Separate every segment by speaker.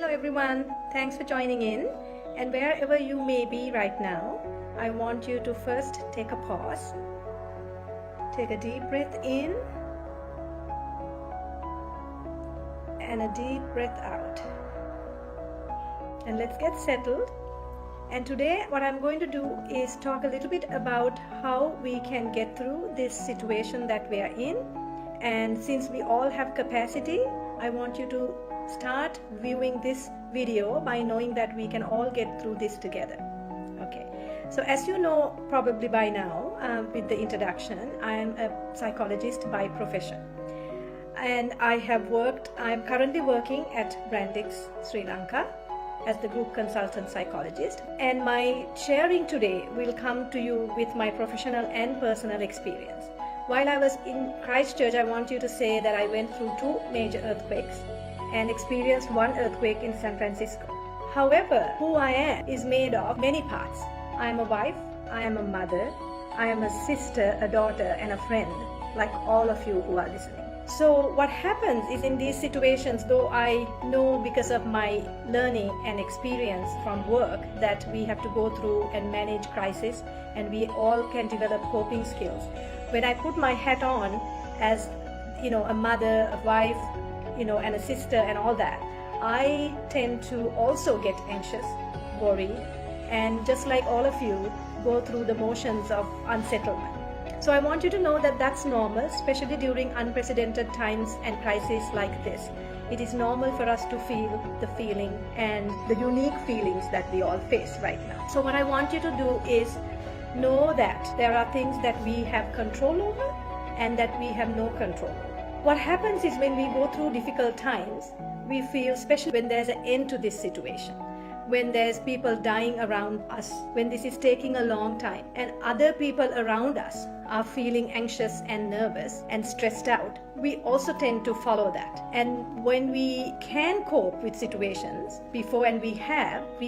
Speaker 1: Hello everyone, thanks for joining in. And wherever you may be right now, I want you to first take a pause. Take a deep breath in and a deep breath out. And let's get settled. And today what I'm going to do is talk a little bit about how we can get through this situation that we are in. And since we all have capacity, I want you to start viewing this video by knowing that we can all get through this together. Okay, so as you know probably by now with the introduction, I am a psychologist by profession. And I'm currently working at Brandix Sri Lanka as the group consultant psychologist. And my sharing today will come to you with my professional and personal experience. While I was in Christchurch, I want you to say that I went through 2 major earthquakes and experienced 1 earthquake in San Francisco. However, who I am is made of many parts. I am a wife, I am a mother, I am a sister, a daughter, and a friend, like all of you who are listening. So what happens is in these situations, though I know because of my learning and experience from work that we have to go through and manage crisis, and we all can develop coping skills. When I put my hat on as a mother, a wife, and a sister and all that, I tend to also get anxious, worried, and just like all of you, go through the motions of unsettlement. So I want you to know that that's normal, especially during unprecedented times and crises like this. It is normal for us to feel the feeling and the unique feelings that we all face right now. So what I want you to do is know that there are things that we have control over and that we have no control over. What happens is when we go through difficult times, we feel, especially when there's an end to this situation, when there's people dying around us, when this is taking a long time, and other people around us are feeling anxious and nervous and stressed out, we also tend to follow that. And when we can cope with situations before, and we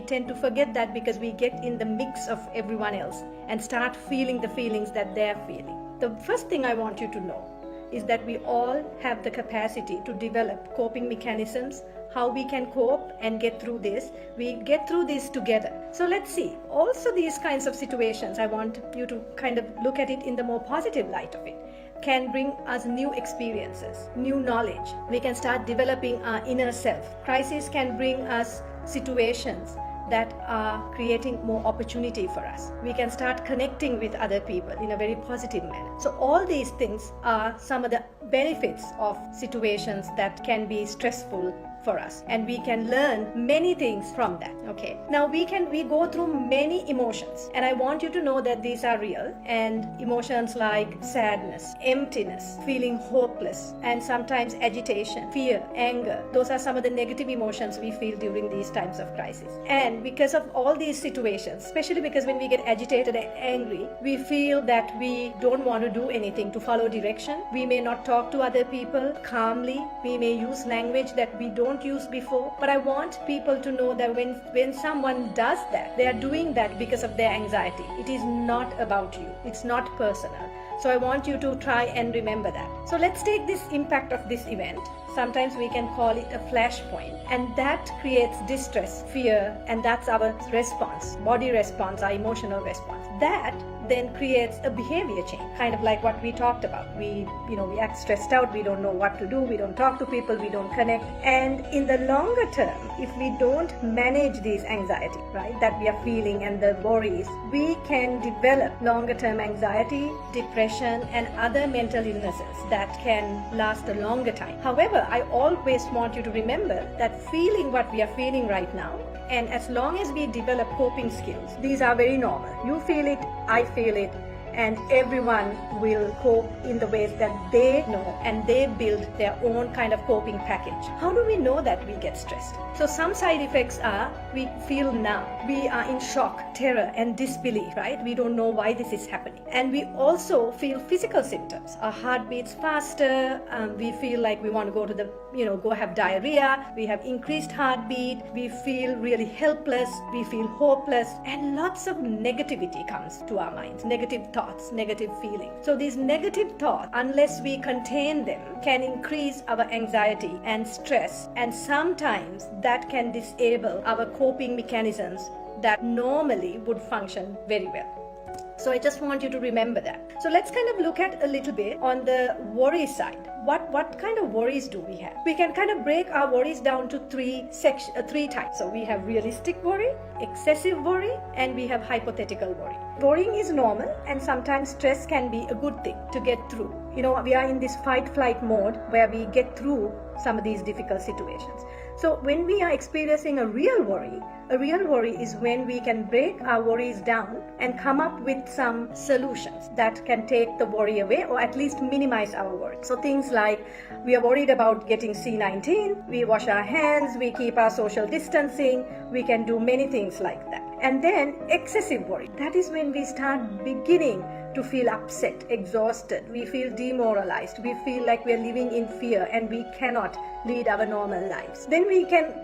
Speaker 1: tend to forget that because we get in the mix of everyone else and start feeling the feelings that they're feeling. The first thing I want you to know is that we all have the capacity to develop coping mechanisms, how we can cope and get through this. We get through this together. So let's see. Also these kinds of situations, I want you to kind of look at it in the more positive light of it, can bring us new experiences, new knowledge. We can start developing our inner self. Crisis can bring us situations that are creating more opportunity for us. We can start connecting with other people in a very positive manner. So all these things are some of the benefits of situations that can be stressful for us, and we can learn many things from that. Okay, now we go through many emotions, and I want you to know that these are real. And emotions like sadness, emptiness, feeling hopeless, and sometimes agitation, fear, anger, those are some of the negative emotions we feel during these times of crisis. And because of all these situations, especially because when we get agitated and angry, we feel that we don't want to do anything to follow direction. We may not talk to other people calmly. We may use language that we don't use before. But I want people to know that when someone does that, they are doing that because of their anxiety. It is not about you. It's not personal. So I want you to try and remember that. So let's take this impact of this event. Sometimes we can call it a flashpoint, and that creates distress, fear, and that's our response, body response, our emotional response. That then creates a behavior change, kind of like what we talked about. We act stressed out, we don't know what to do, we don't talk to people, we don't connect. And in the longer term, if we don't manage these anxiety, right, that we are feeling and the worries, we can develop longer term anxiety, depression, and other mental illnesses that can last a longer time. However, I always want you to remember that feeling what we are feeling right now, and as long as we develop coping skills, these are very normal. You feel it, I feel it, and everyone will cope in the ways that they know, and they build their own kind of coping package. How do we know that we get stressed? So some side effects are, we feel numb, we are in shock, terror, and disbelief, right? We don't know why this is happening. And we also feel physical symptoms. Our heart beats faster, we feel like we want to go to the, go have diarrhea, we have increased heartbeat, we feel really helpless, we feel hopeless, and lots of negativity comes to our minds, negative thoughts. thoughts, negative feelings. So these negative thoughts, unless we contain them, can increase our anxiety and stress, and sometimes that can disable our coping mechanisms that normally would function very well. So I just want you to remember that. So let's kind of look at a little bit on the worry side. What kind of worries do we have? We can kind of break our worries down to three types. So we have realistic worry, excessive worry, and we have hypothetical worry. Worrying is normal, and sometimes stress can be a good thing to get through. We are in this fight-flight mode where we get through some of these difficult situations. So when we are experiencing a real worry is when we can break our worries down and come up with some solutions that can take the worry away, or at least minimize our worry. So things like, we are worried about getting C19, we wash our hands, we keep our social distancing, we can do many things like that. And then excessive worry, that is when we start beginning to feel upset, exhausted, we feel demoralized, we feel like we're living in fear and we cannot lead our normal lives. Then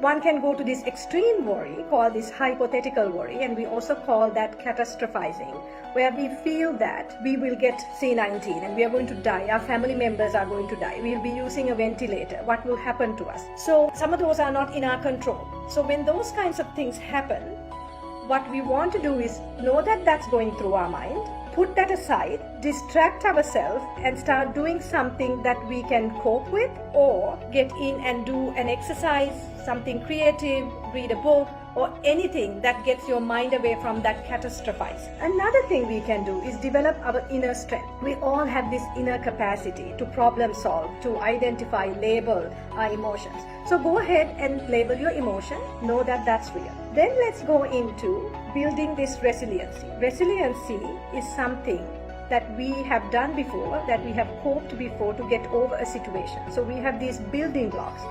Speaker 1: one can go to this extreme worry, called this hypothetical worry, and we also call that catastrophizing, where we feel that we will get C19 and we are going to die, our family members are going to die, we'll be using a ventilator, what will happen to us? So some of those are not in our control. So when those kinds of things happen, what we want to do is know that that's going through our mind, put that aside, distract ourselves, and start doing something that we can cope with, or get in and do an exercise, something creative, read a book, or anything that gets your mind away from that catastrophize. Another thing we can do is develop our inner strength. We all have this inner capacity to problem solve, to identify, label our emotions. So go ahead and label your emotion, know that that's real. Then let's go into building this resiliency. Resiliency is something that we have done before, that we have coped before to get over a situation. So we have these building blocks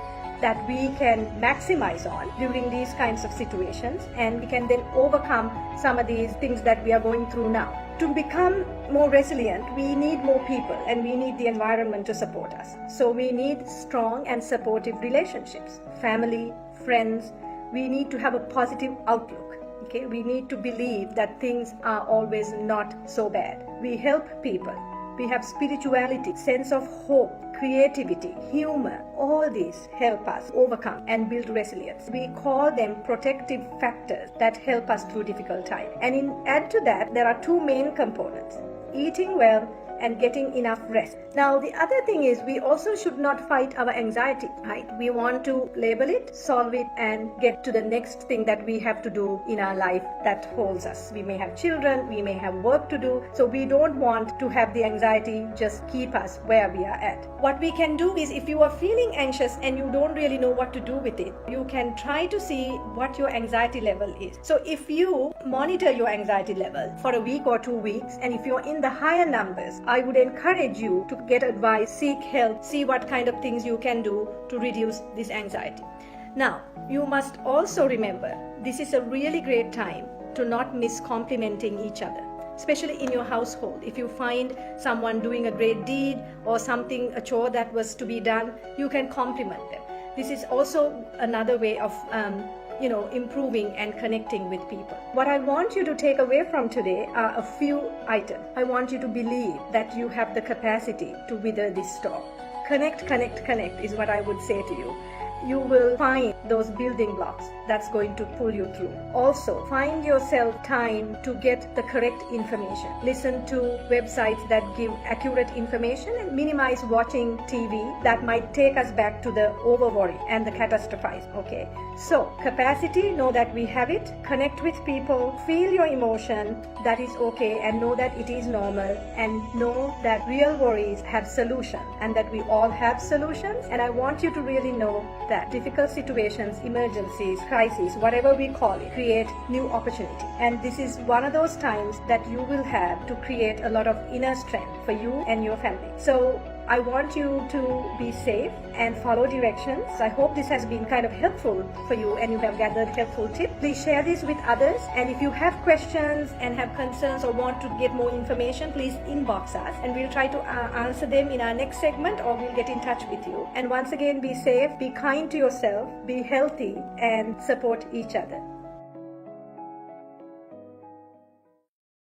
Speaker 1: that we can maximize on during these kinds of situations, and we can then overcome some of these things that we are going through now. To become more resilient, we need more people and we need the environment to support us. So we need strong and supportive relationships, family, friends. We need to have a positive outlook. Okay, we need to believe that things are always not so bad. We help people. We have spirituality, sense of hope, creativity, humor. All these help us overcome and build resilience. We call them protective factors that help us through difficult times. And add to that, there are two main components: eating well and getting enough rest. Now, the other thing is, we also should not fight our anxiety, right? We want to label it, solve it, and get to the next thing that we have to do in our life that holds us. We may have children, we may have work to do, so we don't want to have the anxiety just keep us where we are at. What we can do is, if you are feeling anxious and you don't really know what to do with it, you can try to see what your anxiety level is. So if you monitor your anxiety level for a week or 2 weeks, and if you're in the higher numbers, I would encourage you to get advice, seek help, see what kind of things you can do to reduce this anxiety. Now, you must also remember, this is a really great time to not miss complimenting each other, especially in your household. If you find someone doing a great deed or something, a chore that was to be done, you can compliment them. This is also another way of improving and connecting with people. What I want you to take away from today are a few items. I want you to believe that you have the capacity to weather this storm. Connect is what I would say to you. You will find those building blocks that's going to pull you through. Also, find yourself time to get the correct information. Listen to websites that give accurate information and minimize watching TV that might take us back to the over worry and the catastrophize. Okay, so capacity, know that we have it. Connect with people, feel your emotion, that is okay, and know that it is normal, and know that real worries have solutions and that we all have solutions. And I want you to really know that difficult situations, emergencies, crises, whatever we call it, create new opportunity. And this is one of those times that you will have to create a lot of inner strength for you and your family. So I want you to be safe and follow directions. I hope this has been kind of helpful for you and you have gathered helpful tips. Please share this with others. And if you have questions and have concerns or want to get more information, please inbox us and we'll try to answer them in our next segment, or we'll get in touch with you. And once again, be safe, be kind to yourself, be healthy, and support each other.